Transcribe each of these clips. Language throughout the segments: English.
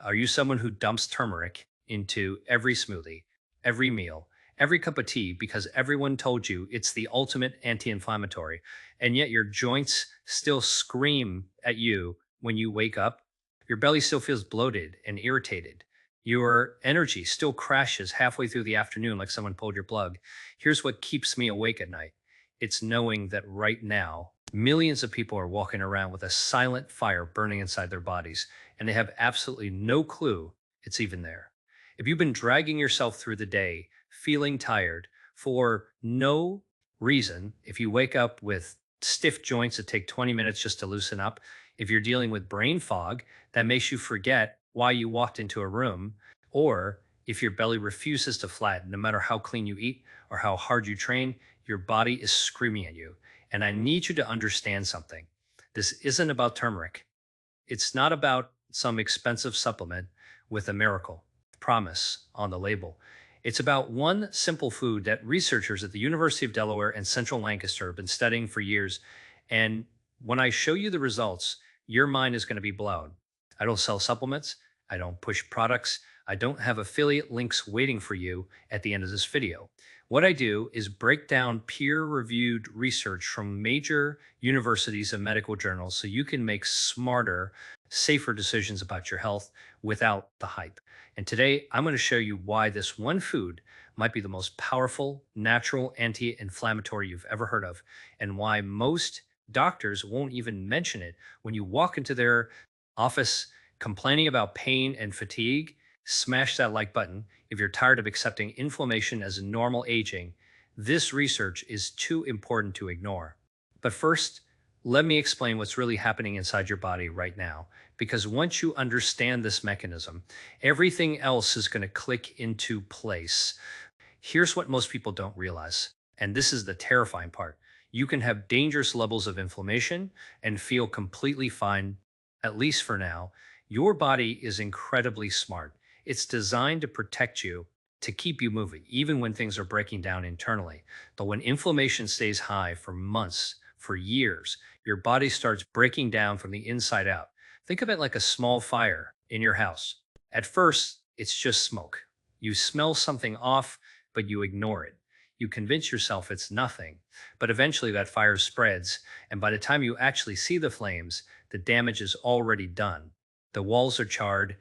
Are you someone who dumps turmeric into every smoothie, every meal, every cup of tea because everyone told you it's the ultimate anti-inflammatory, and yet your joints still scream at you when you wake up? Your belly still feels bloated and irritated. Your energy still crashes halfway through the afternoon like someone pulled your plug. Here's what keeps me awake at night. It's knowing that right now, millions of people are walking around with a silent fire burning inside their bodies, and they have absolutely no clue it's even there. If you've been dragging yourself through the day, feeling tired for no reason, if you wake up with stiff joints that take 20 minutes just to loosen up, if you're dealing with brain fog that makes you forget why you walked into a room, or if your belly refuses to flatten, no matter how clean you eat or how hard you train, your body is screaming at you. And I need you to understand something. This isn't about turmeric. It's not about some expensive supplement with a miracle promise on the label. It's about one simple food that researchers at the University of Delaware and Central Lancaster have been studying for years. And when I show you the results, your mind is going to be blown. I don't sell supplements. I don't push products. I don't have affiliate links waiting for you at the end of this video. What I do is break down peer-reviewed research from major universities and medical journals so you can make smarter, safer decisions about your health without the hype. And today, I'm going to show you why this one food might be the most powerful, natural anti-inflammatory you've ever heard of, and why most doctors won't even mention it when you walk into their office complaining about pain and fatigue. Smash that like button if you're tired of accepting inflammation as normal aging. This research is too important to ignore. But first, let me explain what's really happening inside your body right now. Because once you understand this mechanism, everything else is going to click into place. Here's what most people don't realize, and this is the terrifying part. You can have dangerous levels of inflammation and feel completely fine, at least for now. Your body is incredibly smart. It's designed to protect you, to keep you moving, even when things are breaking down internally. But when inflammation stays high for months, for years, your body starts breaking down from the inside out. Think of it like a small fire in your house. At first, it's just smoke. You smell something off, but you ignore it. You convince yourself it's nothing, but eventually that fire spreads, and by the time you actually see the flames, the damage is already done. The walls are charred,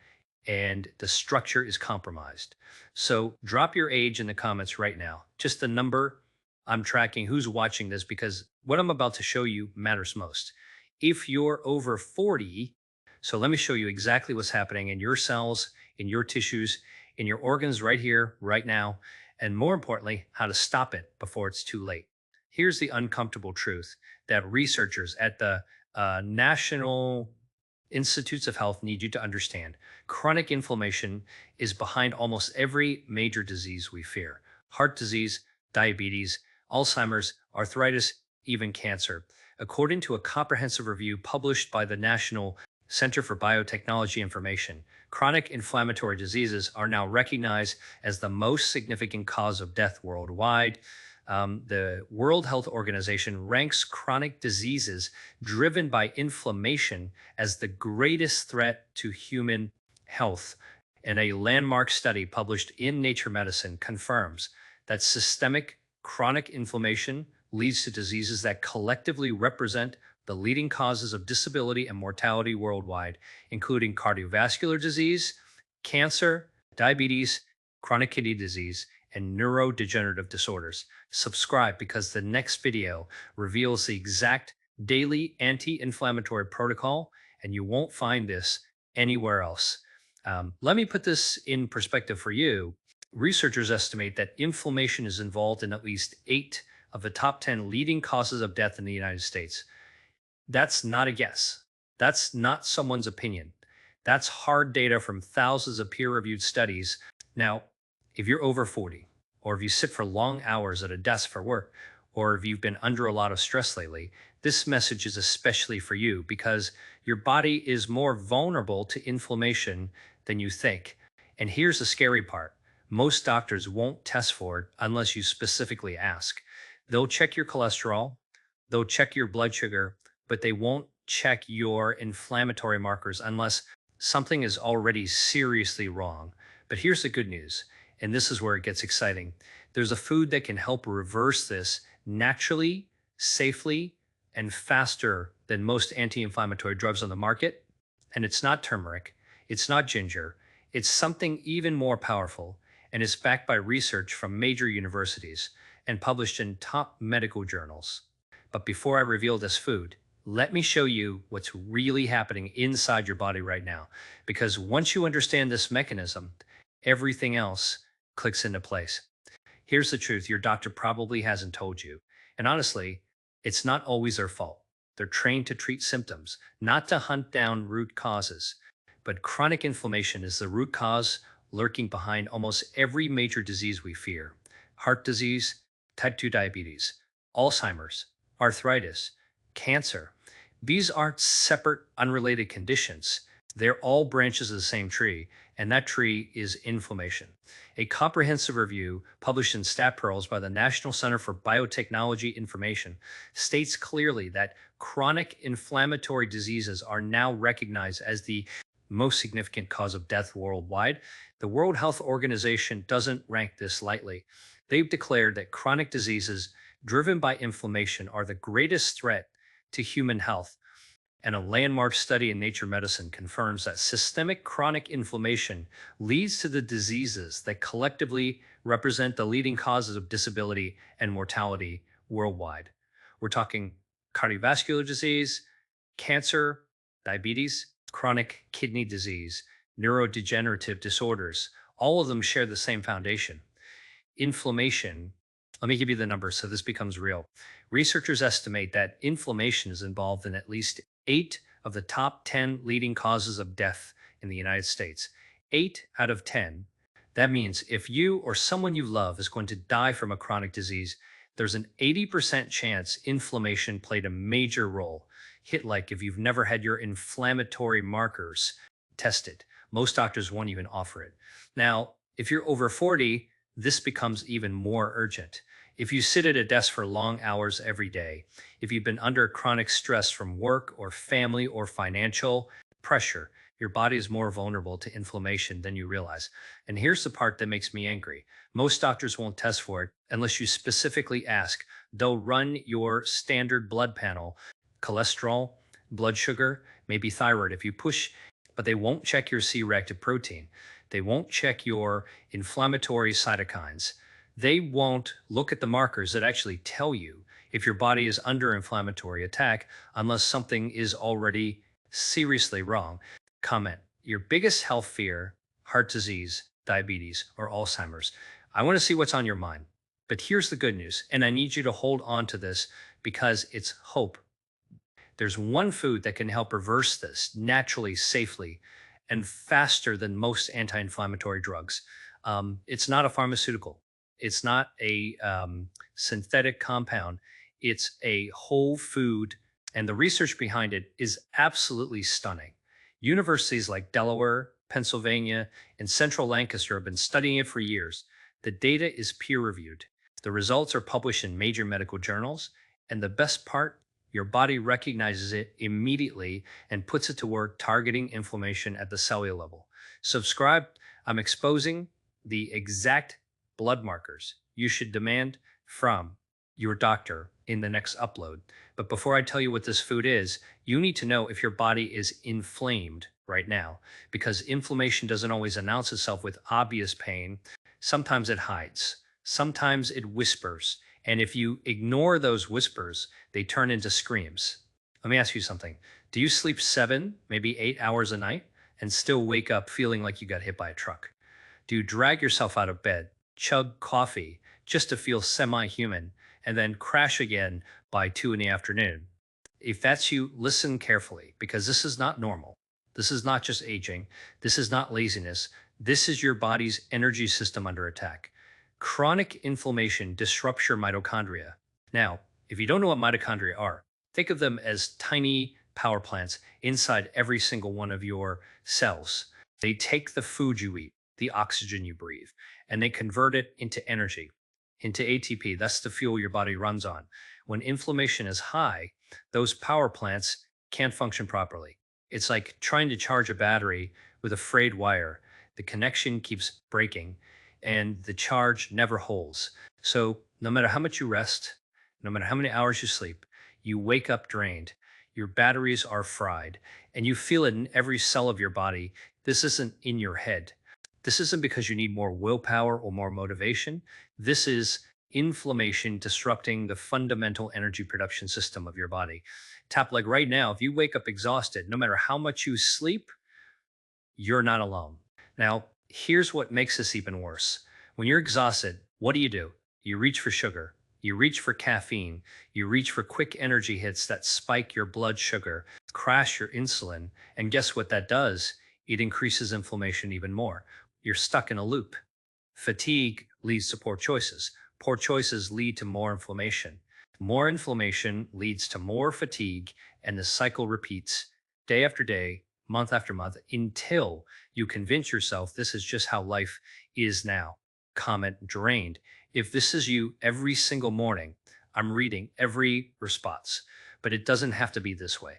and the structure is compromised. So drop your age in the comments right now. Just the number. I'm tracking who's watching this because what I'm about to show you matters most. If you're over 40, so let me show you exactly what's happening in your cells, in your tissues, in your organs right here, right now, and more importantly, how to stop it before it's too late. Here's the uncomfortable truth that researchers at the National Institutes of Health need you to understand. Chronic inflammation is behind almost every major disease we fear: heart disease, diabetes, Alzheimer's, arthritis, even cancer. According to a comprehensive review published by the National Center for Biotechnology Information, chronic inflammatory diseases are now recognized as the most significant cause of death worldwide. The World Health Organization ranks chronic diseases driven by inflammation as the greatest threat to human health. And a landmark study published in Nature Medicine confirms that systemic chronic inflammation leads to diseases that collectively represent the leading causes of disability and mortality worldwide, including cardiovascular disease, cancer, diabetes, chronic kidney disease, and neurodegenerative disorders. Subscribe because the next video reveals the exact daily anti-inflammatory protocol, and you won't find this anywhere else. Let me put this in perspective for you. Researchers estimate that inflammation is involved in at least 8 of the top 10 leading causes of death in the United States. That's not a guess. That's not someone's opinion. That's hard data from thousands of peer-reviewed studies. Now, if you're over 40, or if you sit for long hours at a desk for work, or if you've been under a lot of stress lately, this message is especially for you because your body is more vulnerable to inflammation than you think. And here's the scary part. Most doctors won't test for it unless you specifically ask. They'll check your cholesterol, they'll check your blood sugar, but they won't check your inflammatory markers unless something is already seriously wrong. But here's the good news, and this is where it gets exciting. There's a food that can help reverse this naturally, safely, and faster than most anti inflammatory drugs on the market. And it's not turmeric, it's not ginger, it's something even more powerful, and is backed by research from major universities and published in top medical journals. But before I reveal this food, let me show you what's really happening inside your body right now. Because once you understand this mechanism, everything else clicks into place. Here's the truth your doctor probably hasn't told you. And honestly, it's not always their fault. They're trained to treat symptoms, not to hunt down root causes. But chronic inflammation is the root cause lurking behind almost every major disease we fear: heart disease, type 2 diabetes, Alzheimer's, arthritis, cancer. These aren't separate, unrelated conditions. They're all branches of the same tree, and that tree is inflammation. A comprehensive review published in Stat Pearls by the National Center for Biotechnology Information states clearly that chronic inflammatory diseases are now recognized as the most significant cause of death worldwide. The World Health Organization doesn't rank this lightly. They've declared that chronic diseases driven by inflammation are the greatest threat to human health, and a landmark study in Nature Medicine confirms that systemic chronic inflammation leads to the diseases that collectively represent the leading causes of disability and mortality worldwide. We're talking cardiovascular disease, cancer, diabetes, chronic kidney disease, neurodegenerative disorders. All of them share the same foundation: inflammation. Let me give you the numbers so this becomes real. Researchers estimate that inflammation is involved in at least 8 of the top 10 leading causes of death in the United States. 8 out of 10. That means if you or someone you love is going to die from a chronic disease, there's an 80% chance inflammation played a major role. Hit like if you've never had your inflammatory markers tested. Most doctors won't even offer it. Now, if you're over 40, this becomes even more urgent. If you sit at a desk for long hours every day, if you've been under chronic stress from work or family or financial pressure, your body is more vulnerable to inflammation than you realize. And here's the part that makes me angry. Most doctors won't test for it unless you specifically ask. They'll run your standard blood panel, cholesterol, blood sugar, maybe thyroid if you push, but they won't check your C-reactive protein. They won't check your inflammatory cytokines. They won't look at the markers that actually tell you if your body is under inflammatory attack unless something is already seriously wrong. Comment: your biggest health fear: heart disease, diabetes, or Alzheimer's. I want to see what's on your mind. But here's the good news, and I need you to hold on to this because it's hope. There's one food that can help reverse this naturally, safely, and faster than most anti inflammatory drugs. It's not a pharmaceutical, it's not a synthetic compound, it's a whole food. And the research behind it is absolutely stunning. Universities like Delaware, Pennsylvania, and Central Lancaster have been studying it for years. The data is peer reviewed. The results are published in major medical journals. And the best part, your body recognizes it immediately and puts it to work targeting inflammation at the cellular level. Subscribe. I'm exposing the exact blood markers you should demand from your doctor in the next upload. But before I tell you what this food is, you need to know if your body is inflamed right now, because inflammation doesn't always announce itself with obvious pain. Sometimes it hides, sometimes it whispers. And if you ignore those whispers, they turn into screams. Let me ask you something. Do you sleep 7, maybe 8 hours a night and still wake up feeling like you got hit by a truck? Do you drag yourself out of bed, chug coffee just to feel semi-human, and then crash again by 2 in the afternoon? If that's you, listen carefully, because this is not normal. This is not just aging. This is not laziness. This is your body's energy system under attack. Chronic inflammation disrupts your mitochondria. Now, if you don't know what mitochondria are, think of them as tiny power plants inside every single one of your cells. They take the food you eat, the oxygen you breathe, and they convert it into energy, into ATP. That's the fuel your body runs on. When inflammation is high, those power plants can't function properly. It's like trying to charge a battery with a frayed wire. The connection keeps breaking and the charge never holds. So, no matter how much you rest, no matter how many hours you sleep, you wake up drained. Your batteries are fried and you feel it in every cell of your body. This isn't in your head. This isn't because you need more willpower or more motivation. This is inflammation disrupting the fundamental energy production system of your body. Tap, like right now, if you wake up exhausted, no matter how much you sleep, you're not alone. Now, here's what makes this even worse. When you're exhausted, what do? You reach for sugar, you reach for caffeine, you reach for quick energy hits that spike your blood sugar, crash your insulin, and guess what that does? It increases inflammation even more. You're stuck in a loop. Fatigue leads to poor choices. Poor choices lead to more inflammation. More inflammation leads to more fatigue, and the cycle repeats day after day, month after month, until you convince yourself this is just how life is now. Comment drained. If this is you every single morning, I'm reading every response, but it doesn't have to be this way.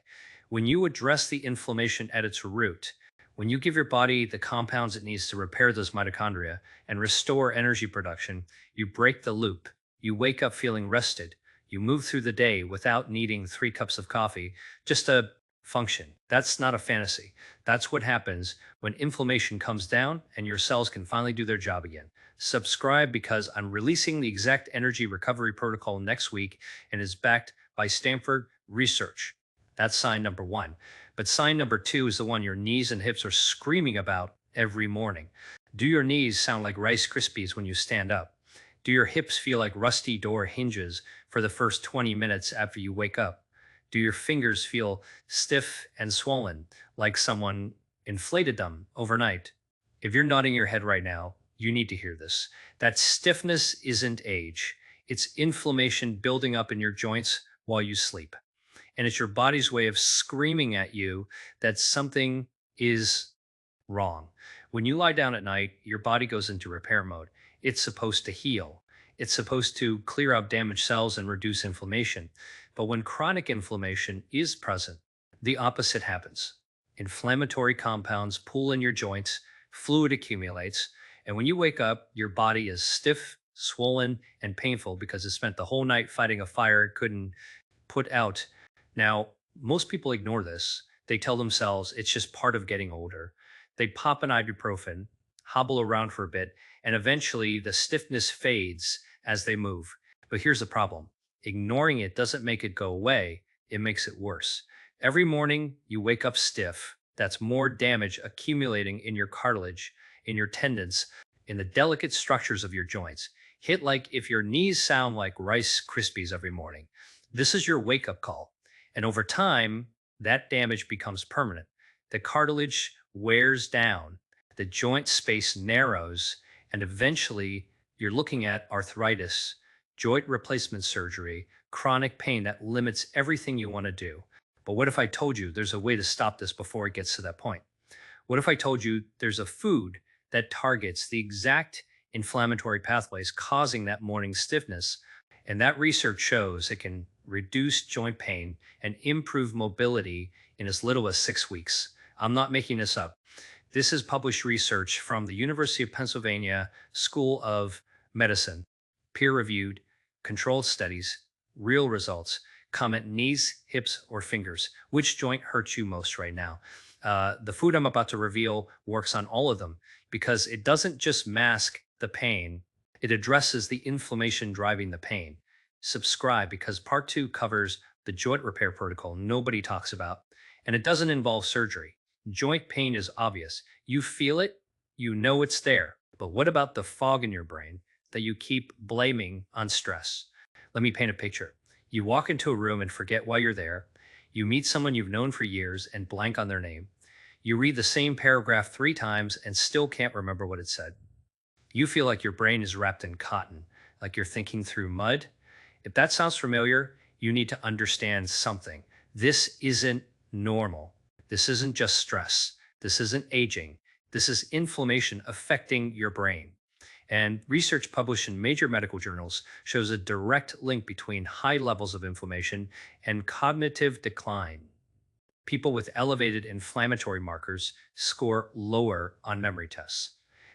When you address the inflammation at its root, when you give your body the compounds it needs to repair those mitochondria and restore energy production, you break the loop. You wake up feeling rested. You move through the day without needing 3 cups of coffee just to function. That's not a fantasy. That's what happens when inflammation comes down and your cells can finally do their job again. Subscribe because I'm releasing the exact energy recovery protocol next week and is backed by Stanford research. That's sign number one. But sign number two is the one your knees and hips are screaming about every morning. Do your knees sound like Rice Krispies when you stand up? Do your hips feel like rusty door hinges for the first 20 minutes after you wake up? Do your fingers feel stiff and swollen like someone inflated them overnight? If you're nodding your head right now, you need to hear this. That stiffness isn't age, it's inflammation building up in your joints while you sleep, and it's your body's way of screaming at you that something is wrong. When you lie down at night, your body goes into repair mode. It's supposed to heal. It's supposed to clear out damaged cells and reduce inflammation. But when chronic inflammation is present, the opposite happens. Inflammatory compounds pool in your joints, fluid accumulates, and when you wake up, your body is stiff, swollen, and painful because it spent the whole night fighting a fire it couldn't put out. Now, most people ignore this. They tell themselves it's just part of getting older. They pop an ibuprofen, hobble around for a bit, and eventually the stiffness fades as they move. But here's the problem: ignoring it doesn't make it go away, it makes it worse. Every morning you wake up stiff. That's more damage accumulating in your cartilage, in your tendons, in the delicate structures of your joints. Hit like if your knees sound like Rice Krispies every morning. This is your wake up call. And over time, that damage becomes permanent. The cartilage wears down, the joint space narrows, and eventually you're looking at arthritis, joint replacement surgery, chronic pain that limits everything you want to do. But what if I told you there's a way to stop this before it gets to that point? What if I told you there's a food that targets the exact inflammatory pathways causing that morning stiffness? And that research shows it can reduce joint pain and improve mobility in as little as 6 weeks. I'm not making this up. This is published research from the University of Pennsylvania School of Medicine, peer reviewed, controlled studies, real results. Comment knees, hips, or fingers. Which joint hurts you most right now? The food I'm about to reveal works on all of them because it doesn't just mask the pain, it addresses the inflammation driving the pain. Subscribe because part two covers the joint repair protocol nobody talks about, and it doesn't involve surgery. Joint pain is obvious. You feel it, you know it's there. But what about the fog in your brain that you keep blaming on stress? Let me paint a picture. You walk into a room and forget why you're there. You meet someone you've known for years and blank on their name. You read the same paragraph 3 times and still can't remember what it said. You feel like your brain is wrapped in cotton, like you're thinking through mud. If that sounds familiar, you need to understand something. This isn't normal. This isn't just stress. This isn't aging. This is inflammation affecting your brain. And research published in major medical journals shows a direct link between high levels of inflammation and cognitive decline. People with elevated inflammatory markers score lower on memory tests.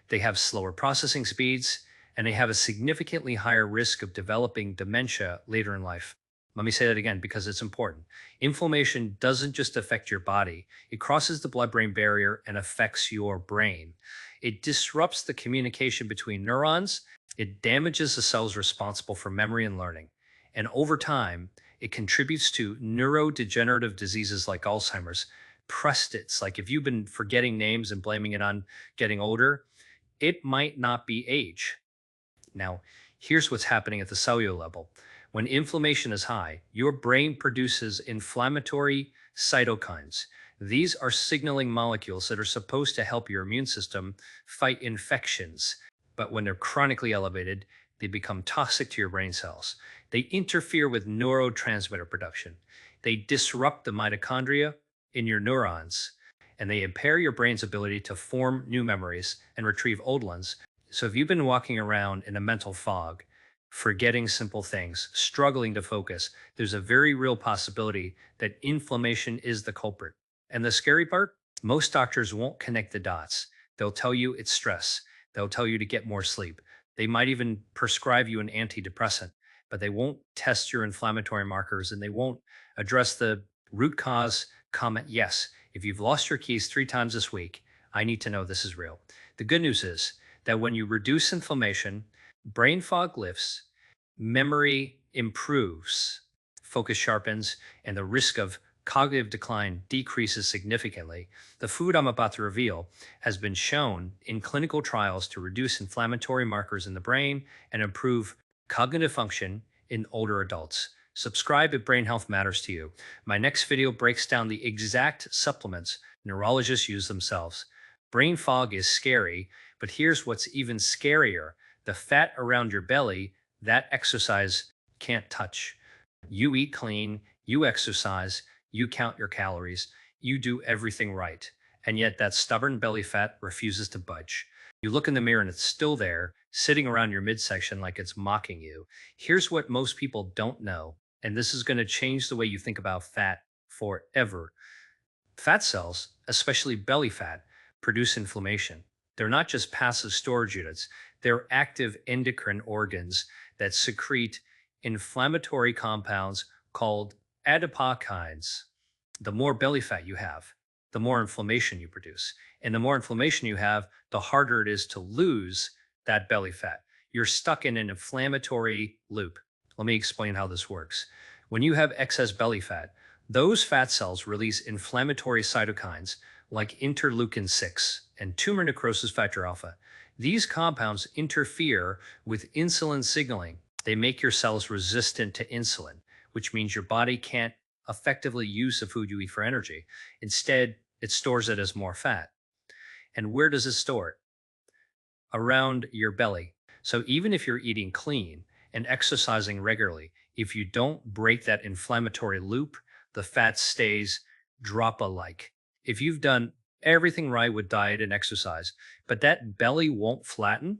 They have slower processing speeds, and they have a significantly higher risk of developing dementia later in life. Let me say that again because it's important. Inflammation doesn't just affect your body, it crosses the blood brain barrier and affects your brain. It disrupts the communication between neurons, it damages the cells responsible for memory and learning. And over time, it contributes to neurodegenerative diseases like Alzheimer's, Prestits. Like if you've been forgetting names and blaming it on getting older, it might not be age. Now, here's what's happening at the cellular level. When inflammation is high, your brain produces inflammatory cytokines. These are signaling molecules that are supposed to help your immune system fight infections. But when they're chronically elevated, they become toxic to your brain cells. They interfere with neurotransmitter production. They disrupt the mitochondria in your neurons, and they impair your brain's ability to form new memories and retrieve old ones. So if you've been walking around in a mental fog, forgetting simple things, struggling to focus, there's a very real possibility that inflammation is the culprit. And the scary part, most doctors won't connect the dots. They'll tell you it's stress. They'll tell you to get more sleep. They might even prescribe you an antidepressant, but they won't test your inflammatory markers and they won't address the root cause. Comment yes. If you've lost your keys 3 times this week, I need to know this is real. The good news is that when you reduce inflammation, brain fog lifts, memory improves, focus sharpens, and the risk of cognitive decline decreases significantly. The food I'm about to reveal has been shown in clinical trials to reduce inflammatory markers in the brain and improve cognitive function in older adults. Subscribe if brain health matters to you. My next video breaks down the exact supplements neurologists use themselves. Brain fog is scary, but here's what's even scarier. The fat around your belly, that exercise can't touch. You eat clean, you exercise, you count your calories, you do everything right. And yet that stubborn belly fat refuses to budge. You look in the mirror and it's still there, sitting around your midsection like it's mocking you. Here's what most people don't know, and this is going to change the way you think about fat forever. Fat cells, especially belly fat, produce inflammation. They're not just passive storage units, they're active endocrine organs that secrete inflammatory compounds called adipokines. The more belly fat you have, the more inflammation you produce. And the more inflammation you have, the harder it is to lose that belly fat. You're stuck in an inflammatory loop. Let me explain how this works. When you have excess belly fat, those fat cells release inflammatory cytokines like interleukin 6 and tumor necrosis factor alpha. These compounds interfere with insulin signaling. They make your cells resistant to insulin, which means your body can't effectively use the food you eat for energy. Instead, it stores it as more fat. And where does it store it? Around your belly. So even if you're eating clean and exercising regularly, if you don't break that inflammatory loop, the fat stays drop-alike. If you've done everything right with diet and exercise, but that belly won't flatten,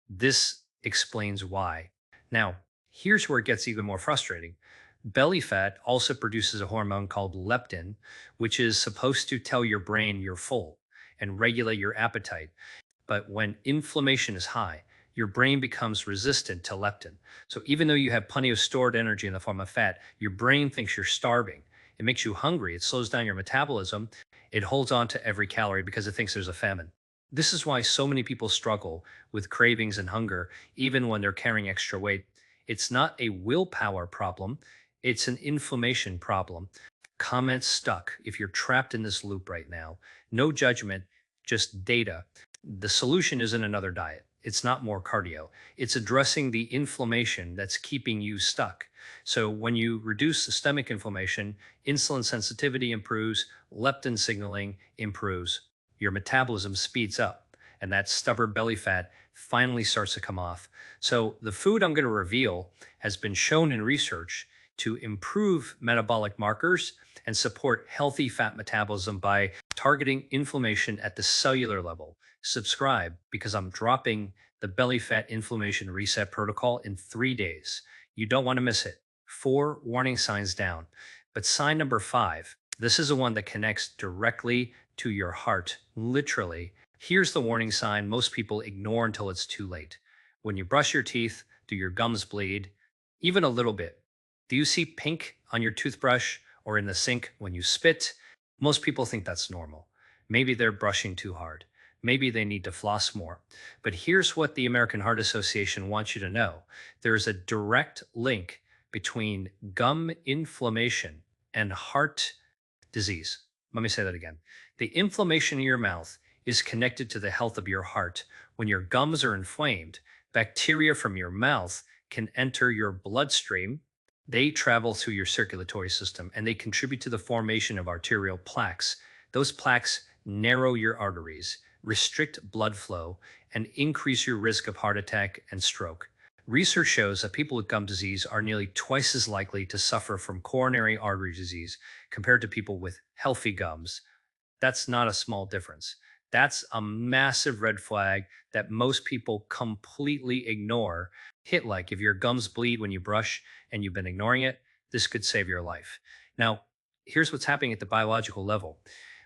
this explains why. Now, here's where it gets even more frustrating. Belly fat also produces a hormone called leptin, which is supposed to tell your brain you're full and regulate your appetite. But when inflammation is high, your brain becomes resistant to leptin. So even though you have plenty of stored energy in the form of fat, your brain thinks you're starving. It makes you hungry. It slows down your metabolism. It holds on to every calorie because it thinks there's a famine. This is why so many people struggle with cravings and hunger, even when they're carrying extra weight. It's not a willpower problem. It's an inflammation problem. Comment stuck if you're trapped in this loop right now. No judgment, just data. The solution isn't another diet. It's not more cardio. It's addressing the inflammation that's keeping you stuck. So when you reduce systemic inflammation, insulin sensitivity improves, leptin signaling improves, your metabolism speeds up, and that stubborn belly fat finally starts to come off. So the food I'm going to reveal has been shown in research to improve metabolic markers and support healthy fat metabolism by targeting inflammation at the cellular level. Subscribe because I'm dropping the belly fat inflammation reset protocol in 3 days. You don't want to miss it. 4 warning signs down. But sign number 5, This is the one that connects directly to your heart, literally. Here's the warning sign most people ignore until it's too late. When you brush your teeth, do your gums bleed? Even a little bit. Do you see pink on your toothbrush or in the sink when you spit? Most people think that's normal. Maybe they're brushing too hard. Maybe they need to floss more. But here's what the American Heart Association wants you to know: there's a direct link between gum inflammation and heart disease. Let me say that again. The inflammation in your mouth is connected to the health of your heart. When your gums are inflamed, bacteria from your mouth can enter your bloodstream. They travel through your circulatory system and they contribute to the formation of arterial plaques. Those plaques narrow your arteries, restrict blood flow, and increase your risk of heart attack and stroke. Research shows that people with gum disease are nearly twice as likely to suffer from coronary artery disease compared to people with healthy gums. That's not a small difference. That's a massive red flag that most people completely ignore. Hit like if your gums bleed when you brush and you've been ignoring it, this could save your life. Now, here's what's happening at the biological level.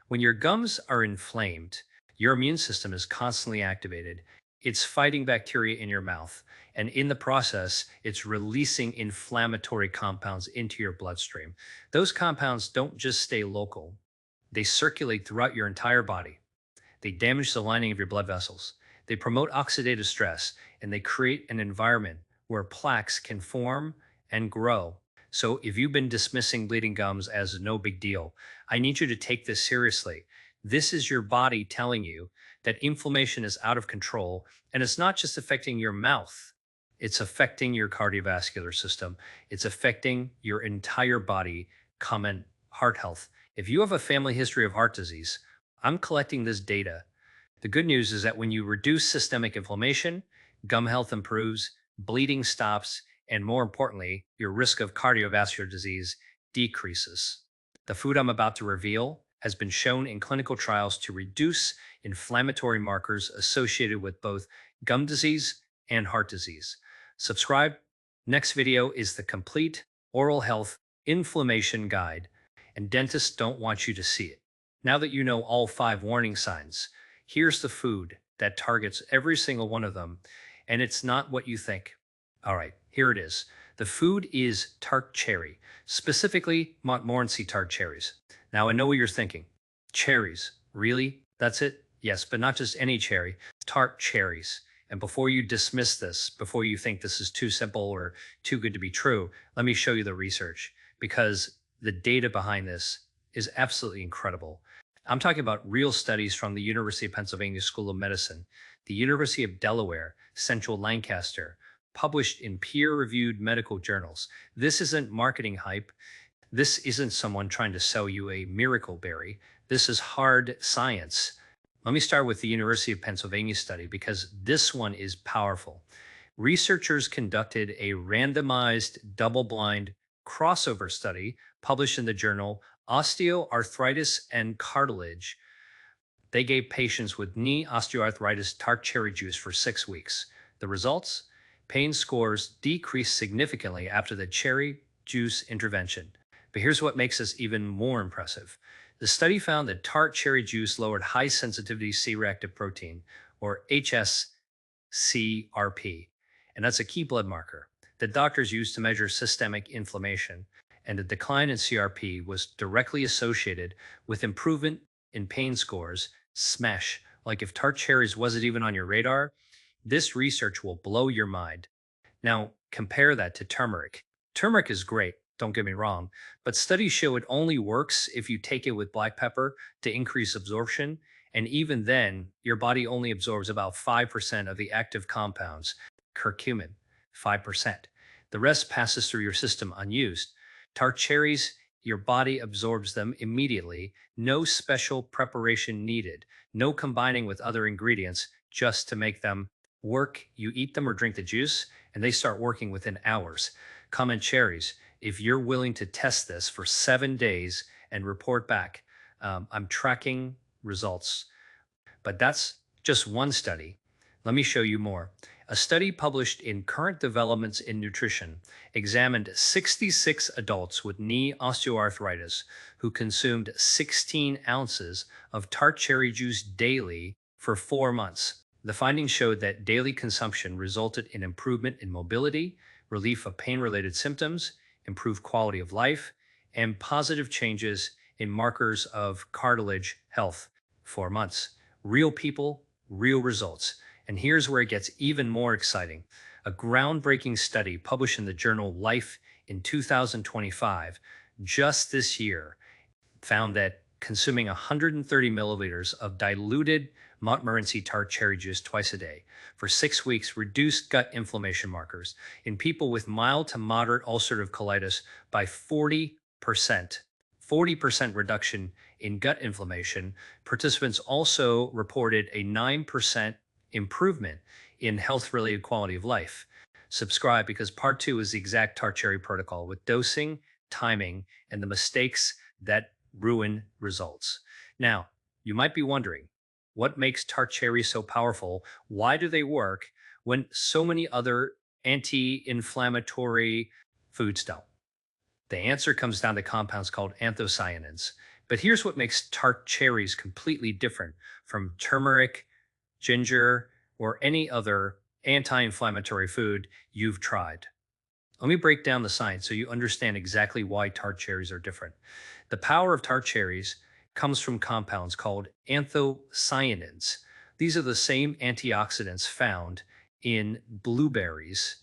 When your gums are inflamed, your immune system is constantly activated. It's fighting bacteria in your mouth. And in the process, it's releasing inflammatory compounds into your bloodstream. Those compounds don't just stay local, they circulate throughout your entire body. They damage the lining of your blood vessels. They promote oxidative stress and they create an environment where plaques can form and grow. So, if you've been dismissing bleeding gums as no big deal, I need you to take this seriously. This is your body telling you that inflammation is out of control, and it's not just affecting your mouth, it's affecting your cardiovascular system, it's affecting your entire body, common heart health. If you have a family history of heart disease, I'm collecting this data. The good news is that when you reduce systemic inflammation, gum health improves, bleeding stops, and more importantly, your risk of cardiovascular disease decreases. The food I'm about to reveal has been shown in clinical trials to reduce inflammatory markers associated with both gum disease and heart disease. Subscribe. Next video is the complete oral health inflammation guide, and dentists don't want you to see it. Now that you know all 5 warning signs, here's the food that targets every single one of them, and it's not what you think. All right, here it is. The food is tart cherry, specifically Montmorency tart cherries. Now, I know what you're thinking. Cherries, really? That's it? Yes, but not just any cherry, tart cherries. And before you dismiss this, before you think this is too simple or too good to be true, let me show you the research, because the data behind this is absolutely incredible. I'm talking about real studies from the University of Pennsylvania School of Medicine, the University of Delaware, Central Lancaster, published in peer-reviewed medical journals. This isn't marketing hype. This isn't someone trying to sell you a miracle berry. This is hard science. Let me start with the University of Pennsylvania study because this one is powerful. Researchers conducted a randomized, double-blind crossover study published in the journal Osteoarthritis and Cartilage. They gave patients with knee osteoarthritis tart cherry juice for 6 weeks. The results? Pain scores decreased significantly after the cherry juice intervention. But here's what makes this even more impressive. The study found that tart cherry juice lowered high sensitivity C-reactive protein, or HSCRP, and that's a key blood marker that doctors use to measure systemic inflammation. And the decline in CRP was directly associated with improvement in pain scores, SMEsh. Like if tart cherries wasn't even on your radar, this research will blow your mind. Now, compare that to turmeric. Turmeric is great, don't get me wrong, but studies show it only works if you take it with black pepper to increase absorption. And even then, your body only absorbs about 5% of the active compounds, curcumin, 5%. The rest passes through your system unused. Tart cherries, your body absorbs them immediately. No special preparation needed. No combining with other ingredients just to make them work. You eat them or drink the juice, and they start working within hours. Comment cherries if you're willing to test this for 7 days and report back. I'm tracking results, but that's just one study. Let me show you more. A study published in Current Developments in Nutrition examined 66 adults with knee osteoarthritis who consumed 16 ounces of tart cherry juice daily for 4 months. The findings showed that daily consumption resulted in improvement in mobility, relief of pain related symptoms, improved quality of life, and positive changes in markers of cartilage health. 4 months. Real people, real results. And here's where it gets even more exciting. A groundbreaking study published in the journal Life in 2025, just this year, found that consuming 130 milliliters of diluted Montmorency tart cherry juice twice a day for 6 weeks reduced gut inflammation markers in people with mild to moderate ulcerative colitis by 40%. 40% reduction in gut inflammation. Participants also reported a 9% improvement in health related quality of life. Subscribe because part two is the exact tart cherry protocol with dosing, timing, and the mistakes that ruin results. Now, you might be wondering, what makes tart cherries so powerful? Why do they work when so many other anti-inflammatory foods don't? The answer comes down to compounds called anthocyanins. But here's what makes tart cherries completely different from turmeric, ginger, or any other anti-inflammatory food you've tried. Let me break down the science so you understand exactly why tart cherries are different. The power of tart cherries comes from compounds called anthocyanins. These are the same antioxidants found in blueberries,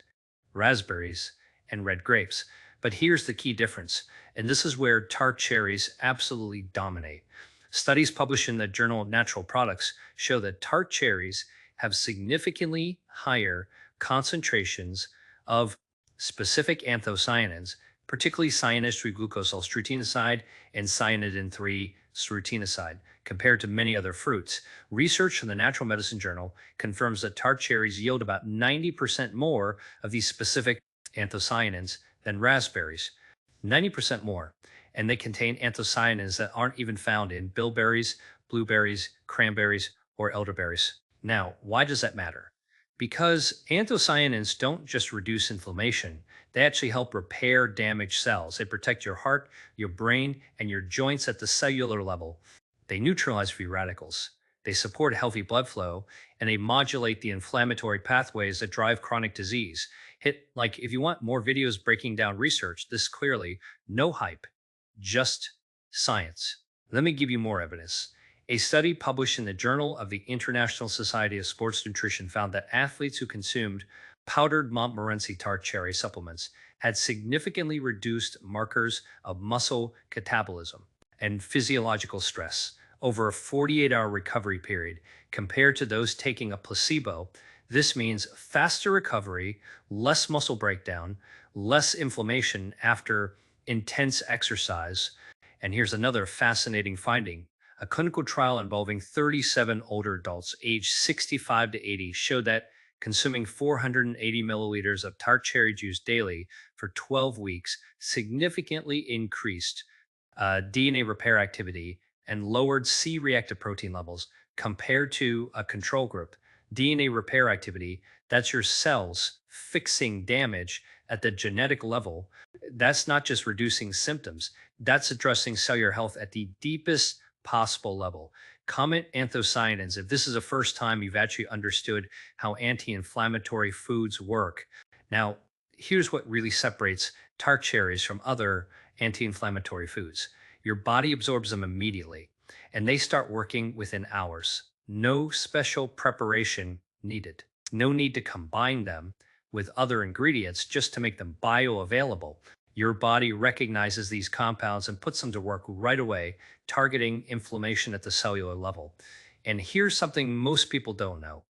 raspberries, and red grapes. But here's the key difference, and this is where tart cherries absolutely dominate. Studies published in the Journal of Natural Products show that tart cherries have significantly higher concentrations of specific anthocyanins, particularly cyanidin 3 glucosyl strutinoside and cyanidin 3 strutinoside, compared to many other fruits. Research from the Natural Medicine Journal confirms that tart cherries yield about 90% more of these specific anthocyanins than raspberries. 90% more. And they contain anthocyanins that aren't even found in bilberries, blueberries, cranberries, or elderberries. Now, why does that matter? Because anthocyanins don't just reduce inflammation, they actually help repair damaged cells. They protect your heart, your brain, and your joints at the cellular level. They neutralize free radicals. They support healthy blood flow, and they modulate the inflammatory pathways that drive chronic disease. Like if you want more videos breaking down research this clearly, no hype, just science. Let me give you more evidence. A study published in the Journal of the International Society of Sports Nutrition found that athletes who consumed powdered Montmorency tart cherry supplements had significantly reduced markers of muscle catabolism and physiological stress over a 48-hour recovery period compared to those taking a placebo. This means faster recovery, less muscle breakdown, less inflammation after intense exercise. And here's another fascinating finding. A clinical trial involving 37 older adults aged 65 to 80 showed that consuming 480 milliliters of tart cherry juice daily for 12 weeks significantly increased DNA repair activity and lowered C reactive protein levels compared to a control group. DNA repair activity, that's your cells fixing damage at the genetic level. That's not just reducing symptoms, that's addressing cellular health at the deepest possible level. Comment anthocyanins if this is the first time you've actually understood how anti-inflammatory foods work. Now, here's what really separates tart cherries from other anti-inflammatory foods. Your body absorbs them immediately, and they start working within hours. No special preparation needed. No need to combine them with other ingredients just to make them bioavailable. Your body recognizes these compounds and puts them to work right away, targeting inflammation at the cellular level. And here's something most people don't know.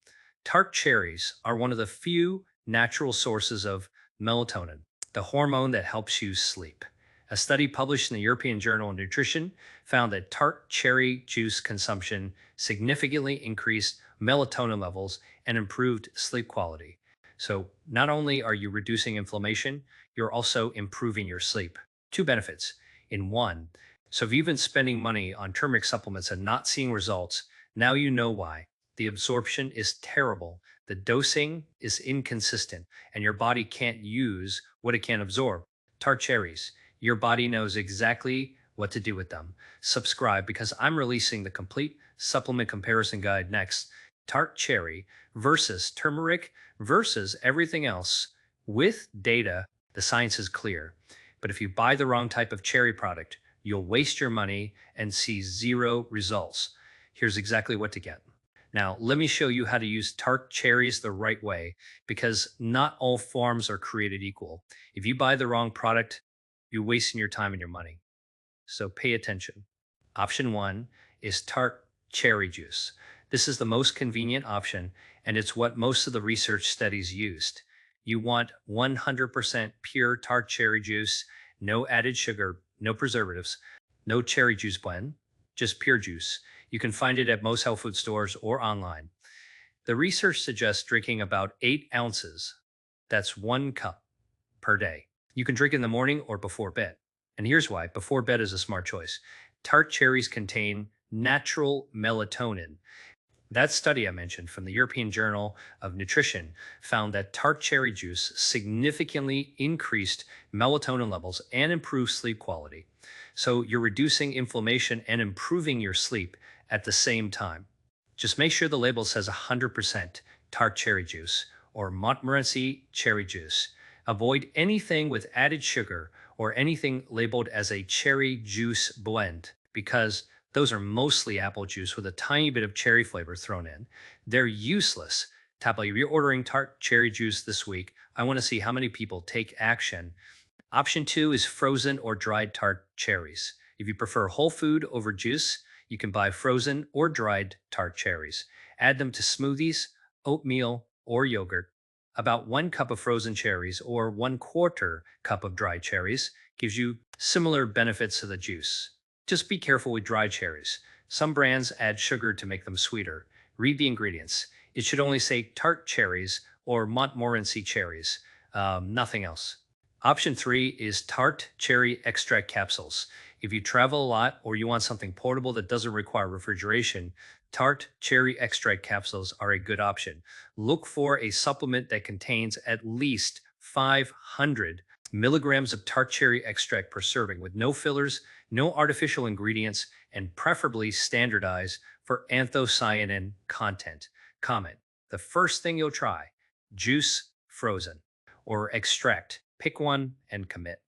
Tart cherries are one of the few natural sources of melatonin, the hormone that helps you sleep. A study published in the European Journal of Nutrition found that tart cherry juice consumption significantly increased melatonin levels and improved sleep quality. So not only are you reducing inflammation, you're also improving your sleep. Two benefits in one. So if you've been spending money on turmeric supplements and not seeing results, now you know why. The absorption is terrible. The dosing is inconsistent, and your body can't use what it can absorb. Tart cherries. Your body knows exactly what to do with them. Subscribe because I'm releasing the complete supplement comparison guide next. Tart cherry versus turmeric versus everything else with data. The science is clear. But if you buy the wrong type of cherry product, you'll waste your money and see zero results. Here's exactly what to get. Now, let me show you how to use tart cherries the right way because not all farms are created equal. If you buy the wrong product, you're wasting your time and your money. So pay attention. Option one is tart cherry juice. This is the most convenient option, and it's what most of the research studies used. You want 100% pure tart cherry juice, no added sugar, no preservatives, no cherry juice blend, just pure juice. You can find it at most health food stores or online. The research suggests drinking about 8 ounces. That's 1 cup per day. You can drink in the morning or before bed. And here's why. Before bed is a smart choice. Tart cherries contain natural melatonin. That study I mentioned from the European Journal of Nutrition found that tart cherry juice significantly increased melatonin levels and improved sleep quality. So you're reducing inflammation and improving your sleep at the same time. Just make sure the label says 100% tart cherry juice or Montmorency cherry juice. Avoid anything with added sugar or anything labeled as a cherry juice blend because those are mostly apple juice with a tiny bit of cherry flavor thrown in. They're useless. Tap, if you're ordering tart cherry juice this week, I want to see how many people take action. Option two is frozen or dried tart cherries. If you prefer whole food over juice, you can buy frozen or dried tart cherries. Add them to smoothies, oatmeal, or yogurt. About 1 cup of frozen cherries or 1/4 cup of dried cherries gives you similar benefits to the juice. Just be careful with dried cherries. Some brands add sugar to make them sweeter. Read the ingredients. It should only say tart cherries or Montmorency cherries, nothing else. Option three is tart cherry extract capsules. If you travel a lot or you want something portable that doesn't require refrigeration, tart cherry extract capsules are a good option. Look for a supplement that contains at least 500 milligrams of tart cherry extract per serving with no fillers, no artificial ingredients, and preferably standardized for anthocyanin content. Comment. The first thing you'll try, juice frozen or extract. Pick one and commit.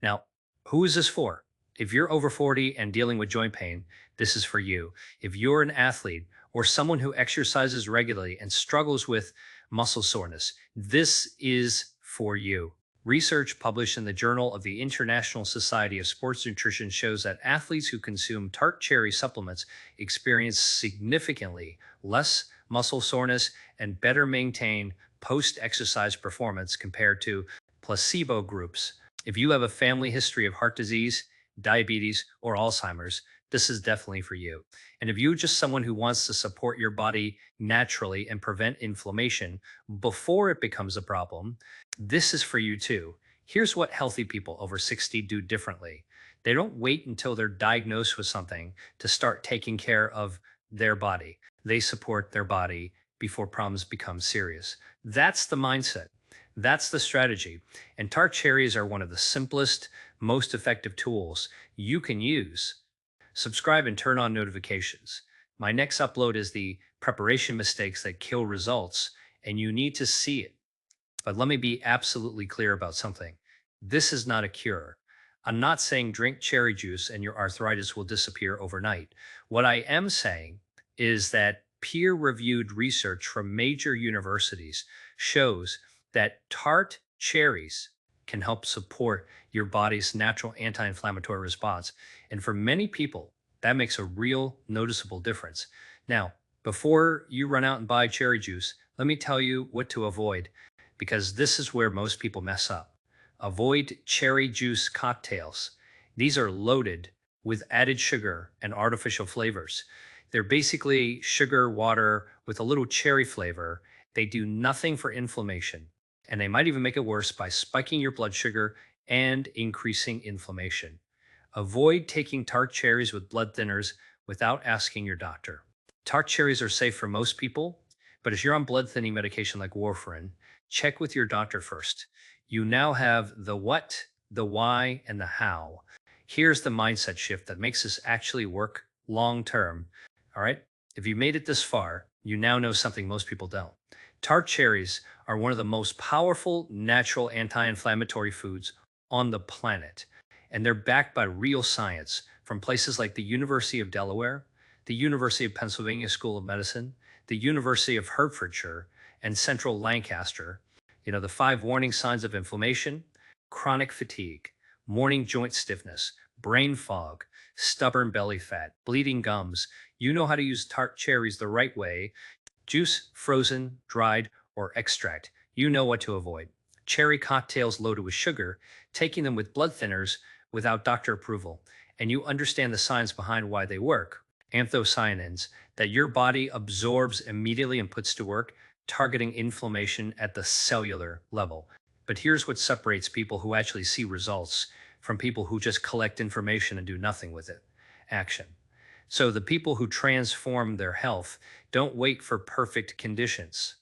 Now, who is this for? If you're over 40 and dealing with joint pain, this is for you. If you're an athlete or someone who exercises regularly and struggles with muscle soreness, this is for you. Research published in the Journal of the International Society of Sports Nutrition shows that athletes who consume tart cherry supplements experience significantly less muscle soreness and better maintain post-exercise performance compared to placebo groups. If you have a family history of heart disease, diabetes, or Alzheimer's, this is definitely for you. And if you're just someone who wants to support your body naturally and prevent inflammation before it becomes a problem, this is for you too. Here's what healthy people over 60 do differently. They don't wait until they're diagnosed with something to start taking care of their body. They support their body before problems become serious. That's the mindset. That's the strategy. And tart cherries are one of the simplest, most effective tools you can use. Subscribe and turn on notifications. My next upload is the preparation mistakes that kill results, and you need to see it. But let me be absolutely clear about something. This is not a cure. I'm not saying drink cherry juice and your arthritis will disappear overnight. What I am saying is that peer-reviewed research from major universities shows that tart cherries can help support your body's natural anti-inflammatory response. And for many people, that makes a real noticeable difference. Now, before you run out and buy cherry juice, let me tell you what to avoid, because this is where most people mess up. Avoid cherry juice cocktails. These are loaded with added sugar and artificial flavors. They're basically sugar water with a little cherry flavor. They do nothing for inflammation, and they might even make it worse by spiking your blood sugar and increasing inflammation. Avoid taking tart cherries with blood thinners without asking your doctor. Tart cherries are safe for most people, but if you're on blood thinning medication like warfarin, check with your doctor first. You now have the what, the why, and the how. Here's the mindset shift that makes this actually work long term. All right. If you made it this far, you now know something most people don't. Tart cherries are one of the most powerful natural anti inflammatory foods on the planet. And they're backed by real science from places like the University of Delaware, the University of Pennsylvania School of Medicine, the University of Hertfordshire, and Central Lancaster. The five warning signs of inflammation: chronic fatigue, morning joint stiffness, brain fog, stubborn belly fat, bleeding gums. You know how to use tart cherries the right way: juice, frozen, dried, or extract. You know what to avoid. Cherry cocktails loaded with sugar, taking them with blood thinners without doctor approval. And you understand the science behind why they work. Anthocyanins that your body absorbs immediately and puts to work, targeting inflammation at the cellular level. But here's what separates people who actually see results from people who just collect information and do nothing with it: action. So the people who transform their health don't wait for perfect conditions.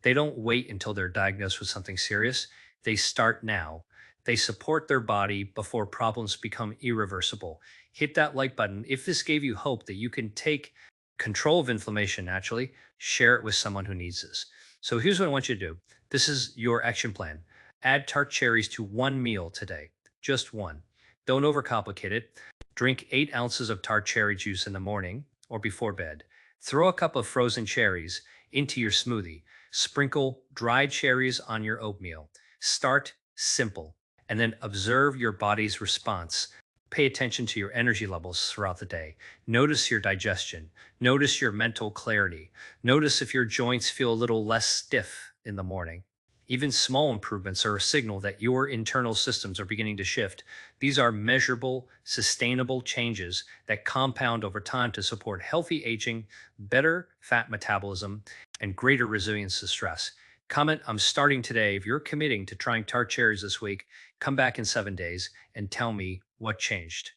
They don't wait until they're diagnosed with something serious. They start now. They support their body before problems become irreversible. Hit that like button. If this gave you hope that you can take control of inflammation naturally, share it with someone who needs this. So here's what I want you to do. This is your action plan. Add tart cherries to one meal today, just one. Don't overcomplicate it. Drink 8 ounces of tart cherry juice in the morning or before bed. Throw a cup of frozen cherries into your smoothie. Sprinkle dried cherries on your oatmeal. Start simple and then observe your body's response. Pay attention to your energy levels throughout the day. Notice your digestion. Notice your mental clarity. Notice if your joints feel a little less stiff in the morning. Even small improvements are a signal that your internal systems are beginning to shift. These are measurable, sustainable changes that compound over time to support healthy aging, better fat metabolism, and greater resilience to stress. Comment, I'm starting today. If you're committing to trying tart cherries this week, come back in 7 days and tell me what changed.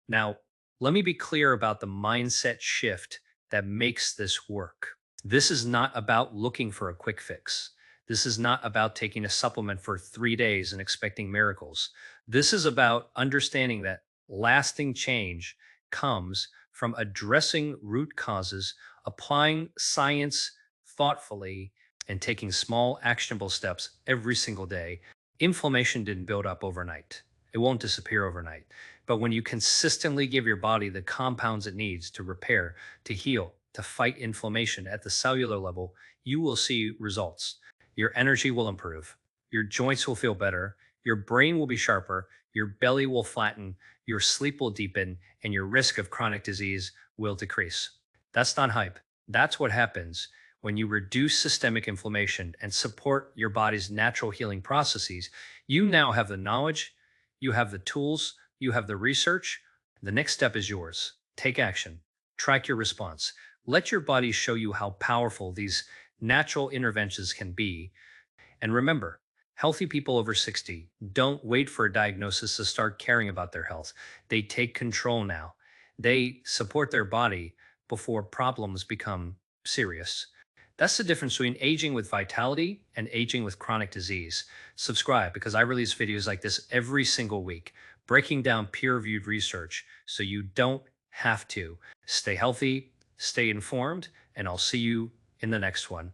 Now, let me be clear about the mindset shift that makes this work. This is not about looking for a quick fix. This is not about taking a supplement for 3 days and expecting miracles. This is about understanding that lasting change comes from addressing root causes, applying science thoughtfully, and taking small, actionable steps every single day. Inflammation didn't build up overnight. It won't disappear overnight. But when you consistently give your body the compounds it needs to repair, to heal, to fight inflammation at the cellular level, you will see results. Your energy will improve. Your joints will feel better. Your brain will be sharper. Your belly will flatten. Your sleep will deepen. And your risk of chronic disease will decrease. That's not hype. That's what happens when you reduce systemic inflammation and support your body's natural healing processes. You now have the knowledge, you have the tools, you have the research. The next step is yours. Take action. Track your response. Let your body show you how powerful these natural interventions can be. And remember, healthy people over 60 don't wait for a diagnosis to start caring about their health. They take control now. They support their body before problems become serious. That's the difference between aging with vitality and aging with chronic disease. Subscribe because I release videos like this every single week, breaking down peer-reviewed research so you don't have to. Stay healthy, stay informed, and I'll see you in the next one.